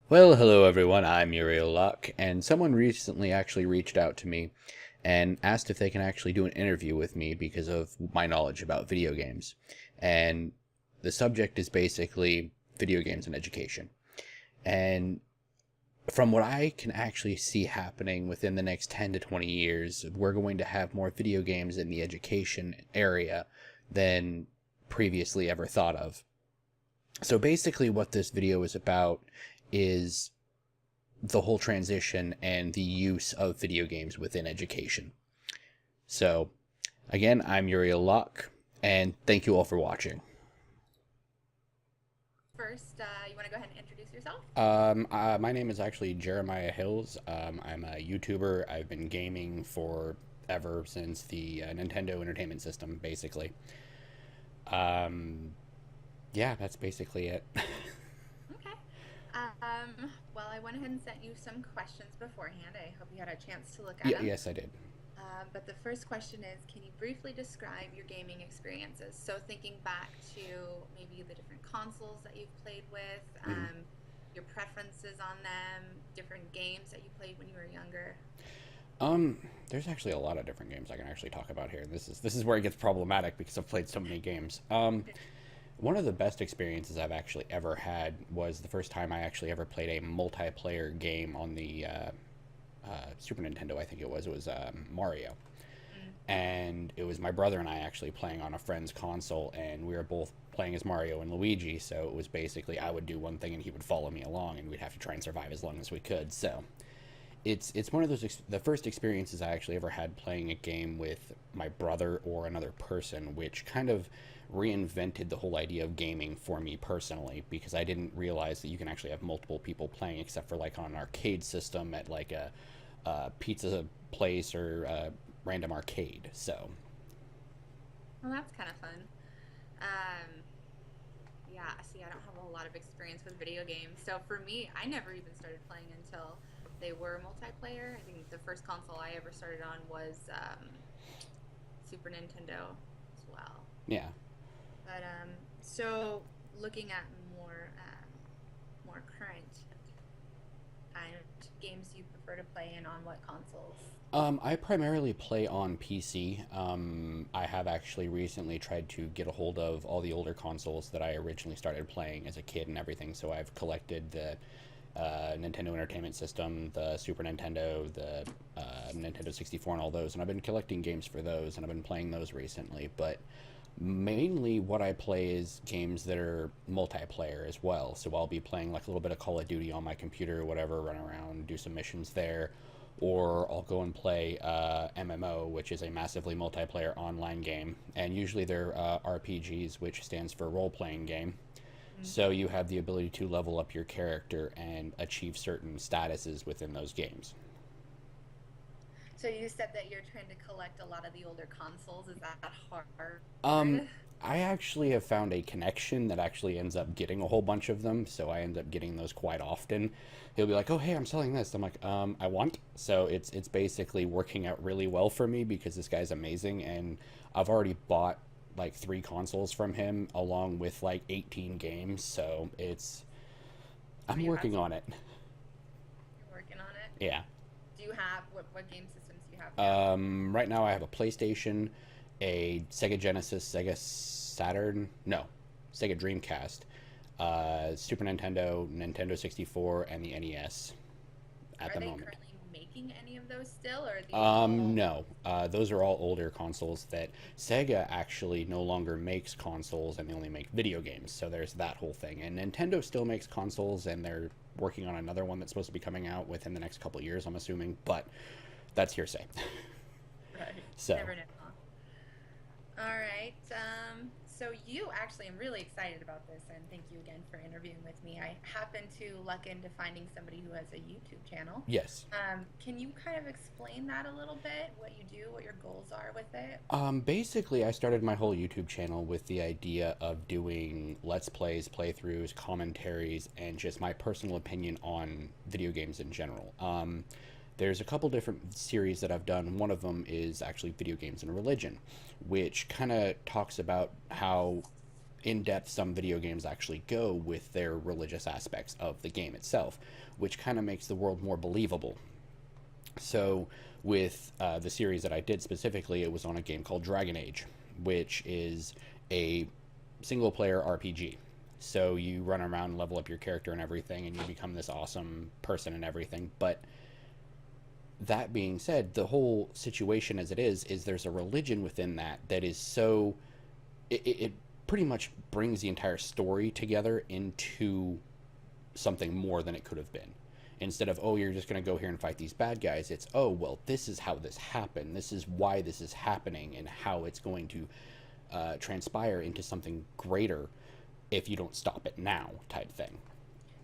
Well, hello everyone. I'm UrielLocke, and someone recently actually reached out to me and asked if they can actually do an interview with me because of my knowledge about video games. And the subject is basically video games and education. And from what I can actually see happening within the next 10 to 20 years, we're going to have more video games in the education area than previously ever thought of. So basically, what this video is about is the whole transition and the use of video games within education. So, again, I'm UrielLocke, and thank you all for watching. First, you want to go ahead and introduce yourself? My name is actually Jeremiah Hills. I'm a YouTuber. I've been gaming for ever since the Nintendo Entertainment System, basically. Um, yeah, that's basically it. Okay. Well, I went ahead and sent you some questions beforehand. I hope you had a chance to look at them. Yes, I did. But the first question is, can you briefly describe your gaming experiences? So thinking back to maybe the different consoles that you've played with, Mhm. your preferences on them, different games that you played when you were younger. There's actually a lot of different games I can actually talk about here. This is where it gets problematic because I've played so many games. One of the best experiences I've actually ever had was the first time I actually ever played a multiplayer game on the Super Nintendo. I think it was. It was Mario, Mm, and it was my brother and I actually playing on a friend's console, and we were both playing as Mario and Luigi. So it was basically I would do one thing and he would follow me along, and we'd have to try and survive as long as we could. So it's one of those the first experiences I actually ever had playing a game with my brother or another person, which kind of reinvented the whole idea of gaming for me personally because I didn't realize that you can actually have multiple people playing except for like on an arcade system at like a pizza place or a random arcade. So well, that's kind of fun. Um, Yeah, see, I don't have a lot of experience with video games. So for me, I never even started playing until they were multiplayer. I think the first console I ever started on was Super Nintendo as well. yeah. So looking at more current kind of games you prefer to play and on what consoles? I primarily play on PC. I have actually recently tried to get a hold of all the older consoles that I originally started playing as a kid and everything. So I've collected the Nintendo Entertainment System, the Super Nintendo, the Nintendo 64, and all those. And I've been collecting games for those, and I've been playing those recently. But mainly what I play is games that are multiplayer as well. So I'll be playing like a little bit of Call of Duty on my computer or whatever, run around, do some missions there. Or I'll go and play MMO, which is a massively multiplayer online game. And usually they're RPGs, which stands for role playing game. Mm. So you have the ability to level up your character and achieve certain statuses within those games. So you said that you're trying to collect a lot of the older consoles. Is that hard? Um, I actually have found a connection that actually ends up getting a whole bunch of them, so I end up getting those quite often. He'll be like, "Oh, hey, I'm selling this." I'm like, I want." So it's basically working out really well for me because this guy's amazing, and I've already bought like 3 consoles from him along with like 18 games. So So I'm you have working on it. you're working on it. Yeah. Do you have what game systems do you have now? Right now I have a PlayStation, a Sega Genesis, Sega Saturn, no, Sega Dreamcast, Super Nintendo, Nintendo 64, and the NES at Are the they moment. currently making any of those still, or are these all? No, those are all older consoles that Sega actually no longer makes consoles and they only make video games. So there's that whole thing. And Nintendo still makes consoles and they're working on another one that's supposed to be coming out within the next couple of years, I'm assuming, but that's hearsay. Right. So, Never know. All right. So you actually, I'm really excited about this, and thank you again for interviewing with me. I happen to luck into finding somebody who has a YouTube channel. yes. Can you kind of explain that a little bit? What you do, what your goals are with it? Basically, I started my whole YouTube channel with the idea of doing Let's Plays, playthroughs, commentaries, and just my personal opinion on video games in general. There's a couple different series that I've done. One of them is actually Video Games and Religion, which kind of talks about how in depth some video games actually go with their religious aspects of the game itself, which kind of makes the world more believable. So, with the series that I did specifically, it was on a game called Dragon Age, which is a single player RPG. So, you run around and level up your character and everything, and you become this awesome person and everything. But that being said, the whole situation as it is there's a religion within that that is so. It pretty much brings the entire story together into something more than it could have been. Instead of, oh, you're just going to go here and fight these bad guys, it's, oh, well, this is how this happened. This is why this is happening and how it's going to transpire into something greater if you don't stop it now, type thing.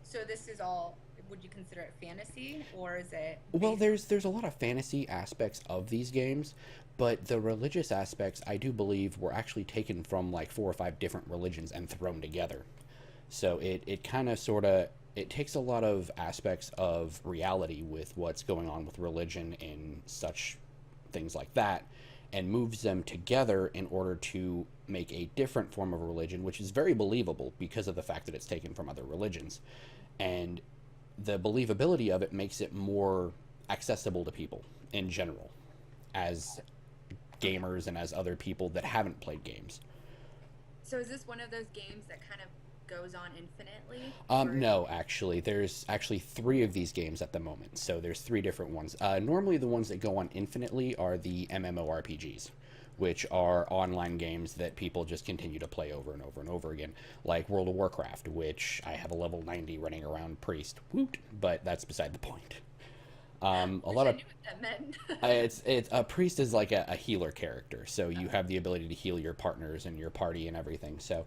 So this is all, would you consider it fantasy, or is it... Well, there's a lot of fantasy aspects of these games, but the religious aspects, I do believe, were actually taken from like 4 or 5 different religions and thrown together. So it kind of sort of, it takes a lot of aspects of reality with what's going on with religion and such things like that, and moves them together in order to make a different form of religion, which is very believable because of the fact that it's taken from other religions. And the believability of it makes it more accessible to people in general, as gamers and as other people that haven't played games. So is this one of those games that kind of goes on infinitely? No, actually. There's actually 3 of these games at the moment. So there's 3 different ones. Normally the ones that go on infinitely are the MMORPGs, which are online games that people just continue to play over and over and over again, like World of Warcraft, which I have a level 90 running around priest. Woot! But that's beside the point. A lot of I knew what that meant. it's a priest is like a healer character, so you have the ability to heal your partners and your party and everything. So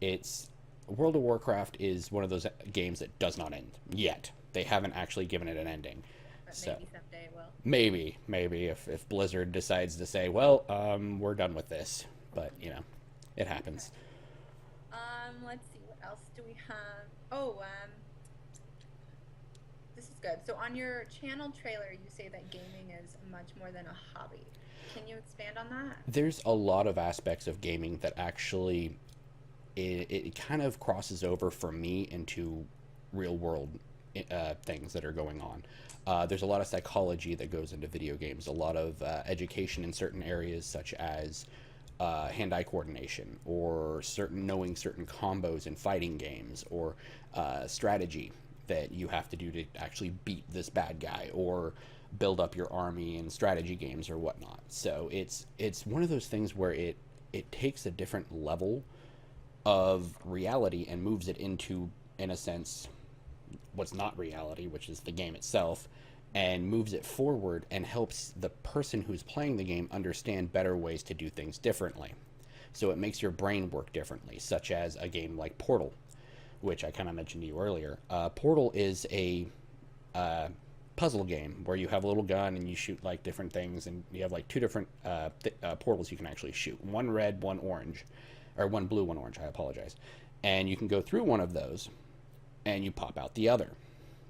it's World of Warcraft is one of those games that does not end yet. They haven't actually given it an ending. But so maybe someday it will. maybe if Blizzard decides to say, well, we're done with this, but you know, it happens. Let's see, what else do we have? Oh, this is good. So on your channel trailer, you say that gaming is much more than a hobby. Can you expand on that? There's a lot of aspects of gaming that actually it kind of crosses over for me into real world things that are going on. There's a lot of psychology that goes into video games, a lot of education in certain areas such as hand-eye coordination, or knowing certain combos in fighting games, or strategy that you have to do to actually beat this bad guy, or build up your army in strategy games or whatnot. So it's one of those things where it takes a different level of reality and moves it into, in a sense, what's not reality, which is the game itself, and moves it forward and helps the person who's playing the game understand better ways to do things differently. So it makes your brain work differently, such as a game like Portal, which I kind of mentioned to you earlier. Portal is a puzzle game where you have a little gun and you shoot like different things, and you have like 2 different portals you can actually shoot. One red, one orange. Or one blue, one orange, I apologize. And you can go through one of those, and you pop out the other.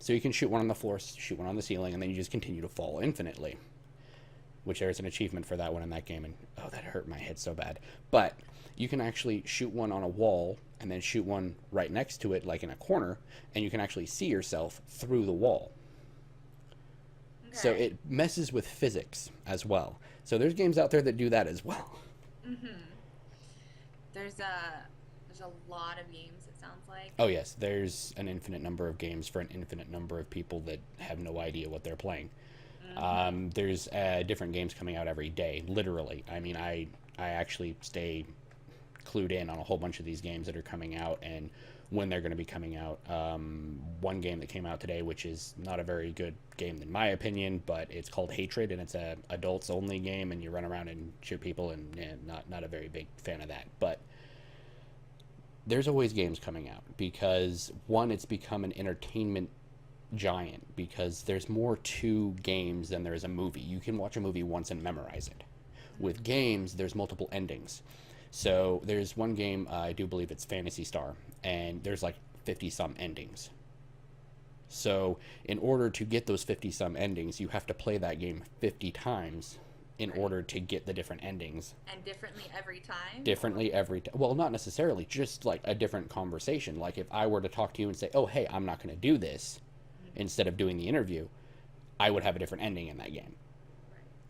So you can shoot one on the floor, shoot one on the ceiling, and then you just continue to fall infinitely. Which there's an achievement for that one in that game, and oh, that hurt my head so bad. But you can actually shoot one on a wall, and then shoot one right next to it, like in a corner, and you can actually see yourself through the wall. Okay. So it messes with physics as well. So there's games out there that do that as well. Mm-hmm. There's a lot of games, it sounds like. Oh yes, there's an infinite number of games for an infinite number of people that have no idea what they're playing. Mm-hmm. There's different games coming out every day, literally. I mean, I actually stay clued in on a whole bunch of these games that are coming out and when they're going to be coming out. One game that came out today, which is not a very good game in my opinion, but it's called Hatred, and it's a adults only game, and you run around and shoot people, and not a very big fan of that. But there's always games coming out because, one, it's become an entertainment giant because there's more to games than there is a movie. You can watch a movie once and memorize it. With games, there's multiple endings. So there's one game, I do believe it's Phantasy Star, and there's like 50-some endings. So in order to get those 50-some endings, you have to play that game 50 times in order to get the different endings. And differently every time? Differently every time. Well, not necessarily, just like a different conversation. Like if I were to talk to you and say, oh, hey, I'm not going to do this, instead of doing the interview, I would have a different ending in that game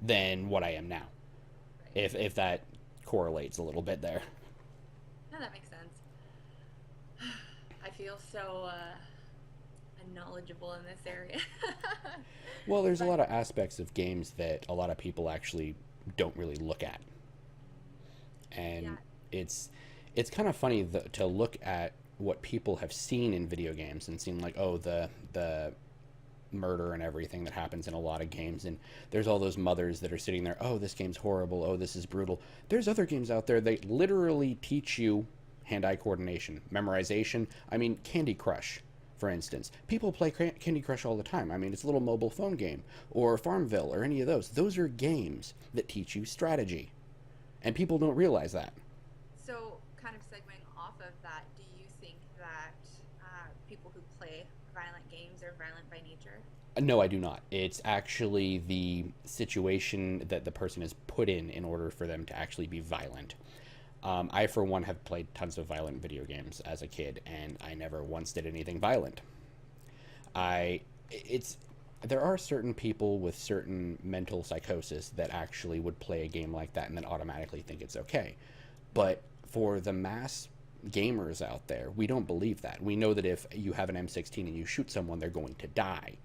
than what I am now. If that correlates a little bit there. No, that makes sense. I feel so knowledgeable in this area. Well, there's a lot of aspects of games that a lot of people actually don't really look at. And it's kind of funny to look at what people have seen in video games and seen, like, oh, the murder and everything that happens in a lot of games, and there's all those mothers that are sitting there, oh, this game's horrible, oh, this is brutal. There's other games out there that literally teach you hand-eye coordination, memorization. I mean, Candy Crush, for instance. People play Candy Crush all the time. I mean, it's a little mobile phone game, or Farmville, or any of those. Those are games that teach you strategy, and people don't realize that. So, kind of segueing off of that, do you think that people who play violent games are violent by nature? No, I do not. It's actually the situation that the person is put in order for them to actually be violent. I, for one, have played tons of violent video games as a kid, and I never once did anything violent. There are certain people with certain mental psychosis that actually would play a game like that and then automatically think it's okay. But for the mass gamers out there, we don't believe that. We know that if you have an M16 and you shoot someone, they're going to die.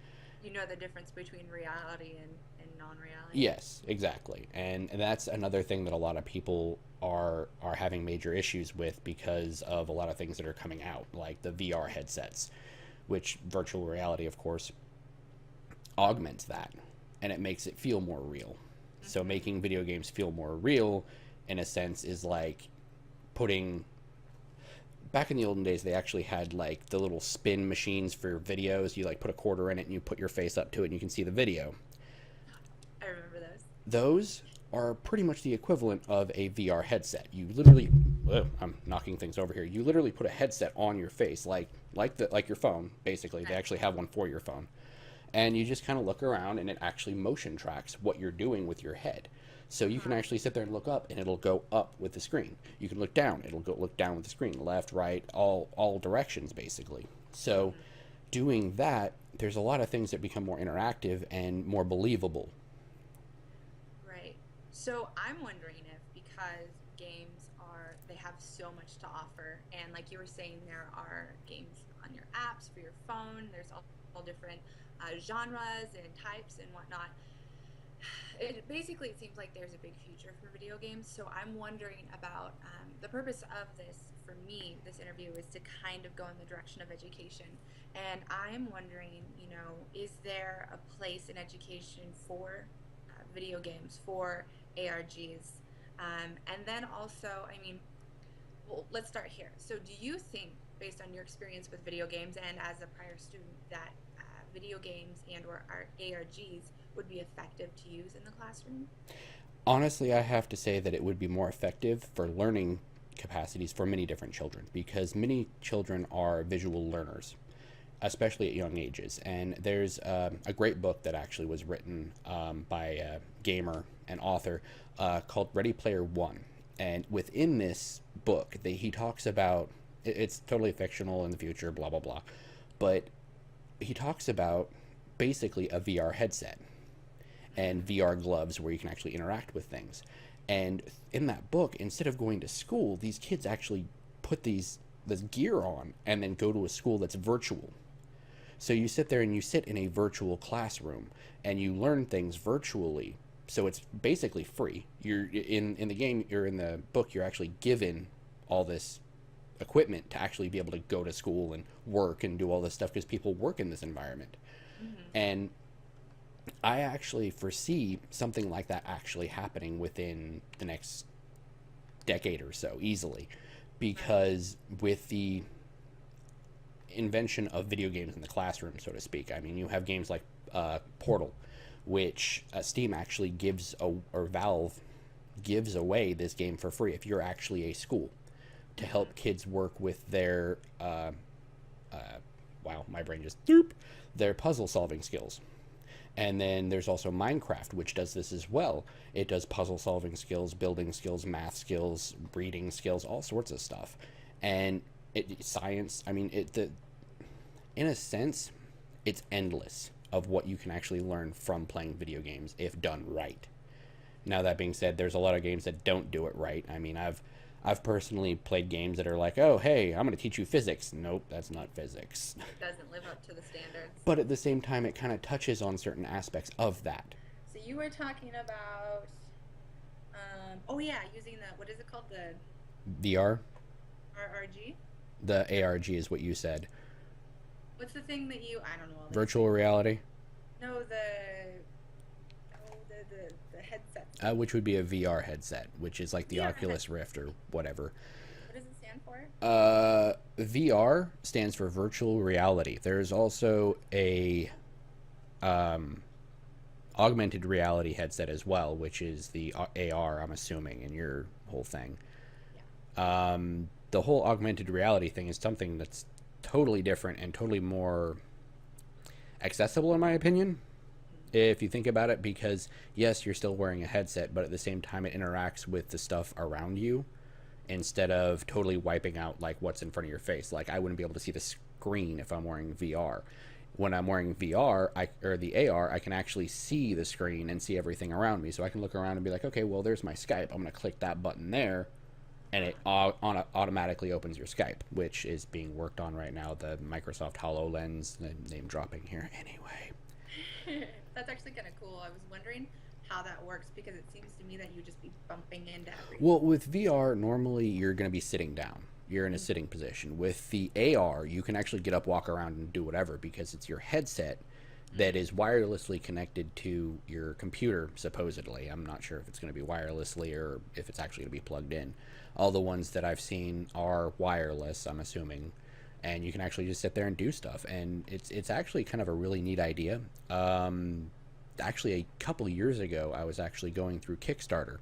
You know the difference between reality and non-reality? Yes, exactly. And that's another thing that a lot of people are having major issues with because of a lot of things that are coming out, like the VR headsets, which virtual reality, of course, augments that, and it makes it feel more real. Mm-hmm. So making video games feel more real, in a sense, is like putting... Back in the olden days, they actually had, like, the little spin machines for videos. You, like, put a quarter in it, and you put your face up to it, and you can see the video. I remember those. Those are pretty much the equivalent of a VR headset. You literally... I'm knocking things over here. You literally put a headset on your face, like your phone, basically. They actually have one for your phone. And you just kind of look around, and it actually motion tracks what you're doing with your head. So you can actually sit there and look up, and it'll go up with the screen. You can look down, it'll go look down with the screen, left, right, all directions, basically. So doing that, there's a lot of things that become more interactive and more believable. Right. So I'm wondering if, because games they have so much to offer, and like you were saying, there are games on your apps for your phone, there's all different genres and types and whatnot. It seems like there's a big future for video games. So I'm wondering about the purpose of this interview is to kind of go in the direction of education. And I'm wondering, is there a place in education for video games, for ARGs? And then also, well, let's start here. So do you think, based on your experience with video games and as a prior student, that video games and or ARGs would be effective to use in the classroom? Honestly, I have to say that it would be more effective for learning capacities for many different children, because many children are visual learners, especially at young ages. And there's a great book that actually was written by a gamer and author called Ready Player One. And within this book, he talks about, it's totally fictional in the future, blah, blah, blah, but he talks about basically a VR headset and VR gloves where you can actually interact with things. And in that book, instead of going to school, these kids actually put this gear on and then go to a school that's virtual. So you sit there and you sit in a virtual classroom and you learn things virtually. So it's basically free. You're in the game, you're in the book, you're actually given all this equipment to actually be able to go to school and work and do all this stuff, because people work in this environment. Mm-hmm. And I actually foresee something like that actually happening within the next decade or so, easily, because with the invention of video games in the classroom, so to speak, you have games like Portal, which Steam actually gives, or Valve gives away this game for free if you're actually a school, to help kids work with their wow, my brain just their puzzle solving skills. And then there's also Minecraft, which does this as well. It does puzzle solving skills, building skills, math skills, reading skills, all sorts of stuff. And science, I mean, in a sense, it's endless of what you can actually learn from playing video games if done right. Now, that being said, there's a lot of games that don't do it right. I mean, I've personally played games that are like, oh, hey, I'm going to teach you physics. Nope, that's not physics. Doesn't live up to the standards. But at the same time, it kind of touches on certain aspects of that. So you were talking about, oh yeah, using the, what is it called? The VR? RRG? The ARG is what you said. What's the thing that you, I don't know. Virtual reality? No, the headset. Which would be a VR headset, which is like the VR Oculus Rift or whatever. What does it stand for? VR stands for virtual reality. There's also a augmented reality headset as well, which is the AR, I'm assuming, in your whole thing. Yeah. The whole augmented reality thing is something that's totally different and totally more accessible, in my opinion, if you think about it, because yes, you're still wearing a headset, but at the same time it interacts with the stuff around you instead of totally wiping out like what's in front of your face. Like I wouldn't be able to see the screen if I'm wearing VR. When I'm wearing VR or the AR, I can actually see the screen and see everything around me. So I can look around and be like, okay, well, there's my Skype. I'm going to click that button there, and it automatically opens your Skype, which is being worked on right now. The Microsoft HoloLens, name dropping here. Anyway. That's actually kind of cool. I was wondering how that works because it seems to me that you just be bumping into everything. Well, with VR, normally you're going to be sitting down. You're in a sitting position. With the AR, you can actually get up, walk around, and do whatever because it's your headset that is wirelessly connected to your computer, supposedly. I'm not sure if it's going to be wirelessly or if it's actually going to be plugged in. All the ones that I've seen are wireless, I'm assuming. And you can actually just sit there and do stuff. And it's actually kind of a really neat idea. Actually, a couple years ago, I was actually going through Kickstarter.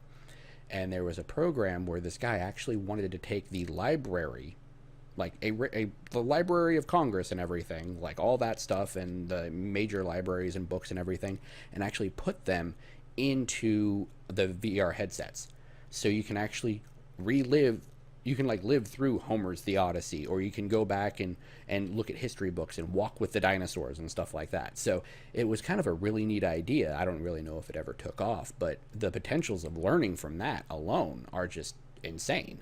And there was a program where this guy actually wanted to take the library, like the Library of Congress and everything, like all that stuff and the major libraries and books and everything, and actually put them into the VR headsets. So you can actually live through Homer's The Odyssey, or you can go back and look at history books and walk with the dinosaurs and stuff like that. So it was kind of a really neat idea. I don't really know if it ever took off, but the potentials of learning from that alone are just insane.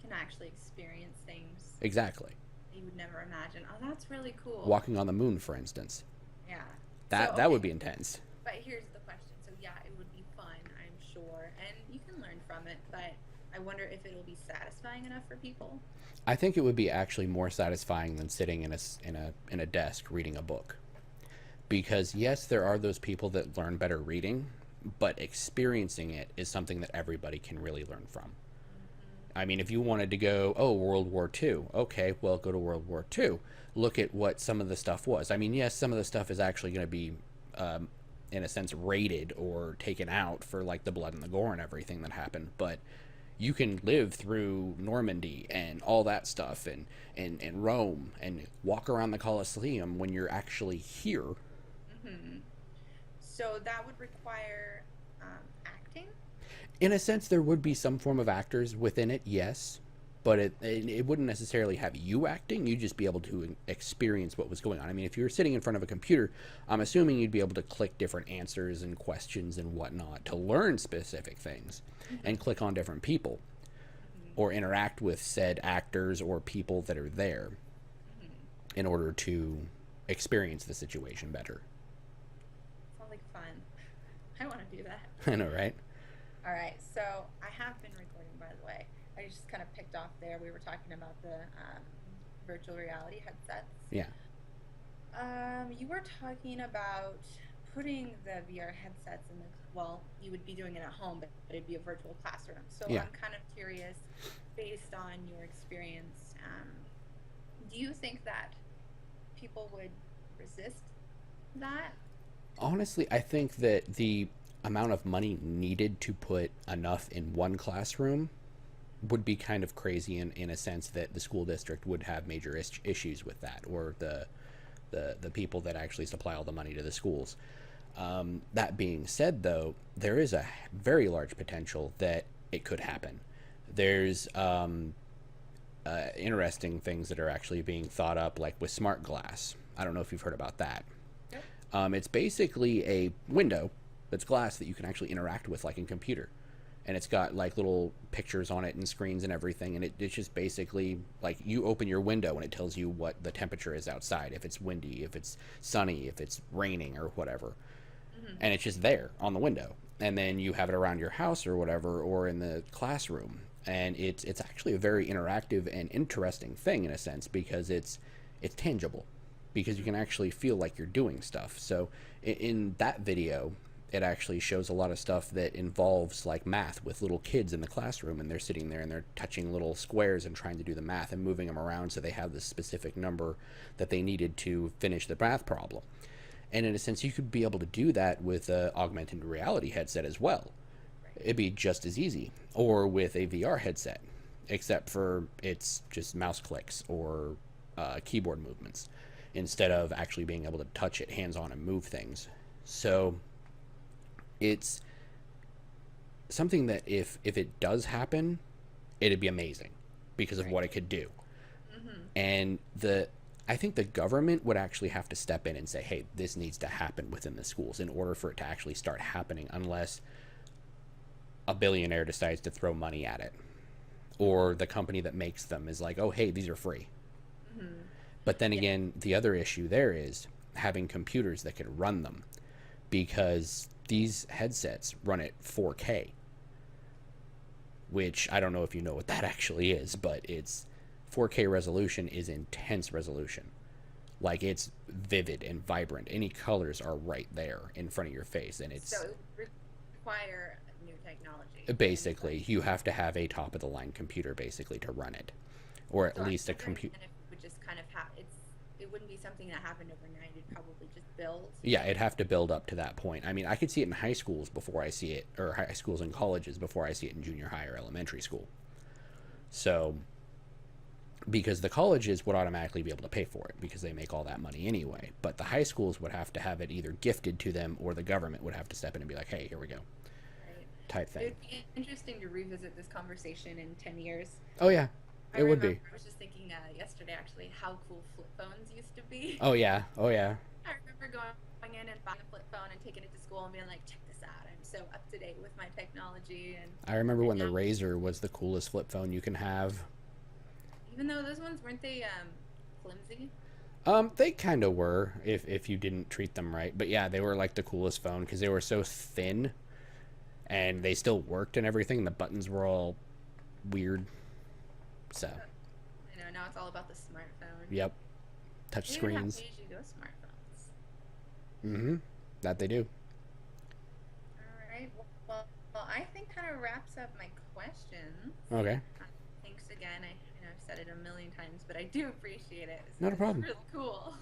You can actually experience things. Exactly. You would never imagine. Oh, that's really cool. Walking on the moon, for instance. Yeah. That would be intense. But here's the question. So yeah, it would be fun, I'm sure, and you can learn from it, but I wonder if it'll be satisfying enough for people. I think it would be actually more satisfying than sitting in a desk reading a book. Because yes, there are those people that learn better reading, but experiencing it is something that everybody can really learn from. Mm-hmm. I mean, if you wanted to go, oh, World War II, okay, well, go to World War II. Look at what some of the stuff was. I mean, yes, some of the stuff is actually going to be, in a sense, rated or taken out for like the blood and the gore and everything that happened, but you can live through Normandy and all that stuff and Rome and walk around the Colosseum when you're actually here. Mm-hmm. So that would require acting? In a sense, there would be some form of actors within it, yes. But it wouldn't necessarily have you acting. You'd just be able to experience what was going on. I mean, if you were sitting in front of a computer, I'm assuming you'd be able to click different answers and questions and whatnot to learn specific things and click on different people or interact with said actors or people that are there in order to experience the situation better. Sounds like fun. I want to do that. I know, right? All right. So I have been recording, by the way. I just kind of picked off there. We were talking about the virtual reality headsets. Yeah. You were talking about putting the VR headsets in the, well, you would be doing it at home, but it'd be a virtual classroom. So yeah. I'm kind of curious, based on your experience, do you think that people would resist that? Honestly, I think that the amount of money needed to put enough in one classroom would be kind of crazy in a sense that the school district would have major issues with that, or the the people that actually supply all the money to the schools. That being said, though, there is a very large potential that it could happen. There's interesting things that are actually being thought up, like with smart glass. I don't know if you've heard about that. Yep. It's basically a window that's glass that you can actually interact with like in computer. And it's got like little pictures on it and screens and everything. And it's just basically like you open your window and it tells you what the temperature is outside. If it's windy, if it's sunny, if it's raining or whatever. And it's just there on the window. And then you have it around your house or whatever, or in the classroom. And it's actually a very interactive and interesting thing in a sense, because it's tangible, because you can actually feel like you're doing stuff. So in that video, it actually shows a lot of stuff that involves like math with little kids in the classroom, and they're sitting there and they're touching little squares and trying to do the math and moving them around so they have the specific number that they needed to finish the math problem. And in a sense, you could be able to do that with an augmented reality headset as well. It'd be just as easy. Or with a VR headset, except for it's just mouse clicks or keyboard movements, instead of actually being able to touch it hands-on and move things. So it's something that if it does happen, it'd be amazing because of what it could do. And I think the government would actually have to step in and say, hey, this needs to happen within the schools in order for it to actually start happening, unless a billionaire decides to throw money at it, or the company that makes them is like, oh, hey, these are free. But then again, the other issue there is having computers that could run them, because these headsets run at 4K, which I don't know if you know what that actually is, but it's 4K resolution is intense resolution. Like, it's vivid and vibrant. Any colors are right there in front of your face, and it's... So it would require new technology. Basically, you have to have a top-of-the-line computer, basically, to run it. Or at least a computer... And it would just kind of it wouldn't be something that happened overnight. It'd probably just build. Yeah, it'd have to build up to that point. I mean, I could see it in high schools before I see it, or high schools and colleges before I see it in junior high or elementary school. So... because the colleges would automatically be able to pay for it because they make all that money anyway. But the high schools would have to have it either gifted to them, or the government would have to step in and be like, hey, here we go. Right. Type thing. It would be interesting to revisit this conversation in 10 years. Oh, yeah. It would be. I was just thinking yesterday, actually, how cool flip phones used to be. Oh, yeah. Oh, yeah. I remember going in and buying a flip phone and taking it to school and being like, check this out. I'm so up to date with my technology. And I remember when the Razor was the coolest flip phone you can have. Even though those ones, weren't they flimsy? They kind of were, if you didn't treat them right. But yeah, they were like the coolest phone because they were so thin, and they still worked and everything. The buttons were all weird. So. I know, now it's all about the smartphone. Yep. Touch screens. They usually go smartphones. Mm-hmm. That they do. All right. Well, I think kind of wraps up my questions. Okay. Thanks again. I've said it a million times, but I do appreciate it. Not a problem. It's really cool.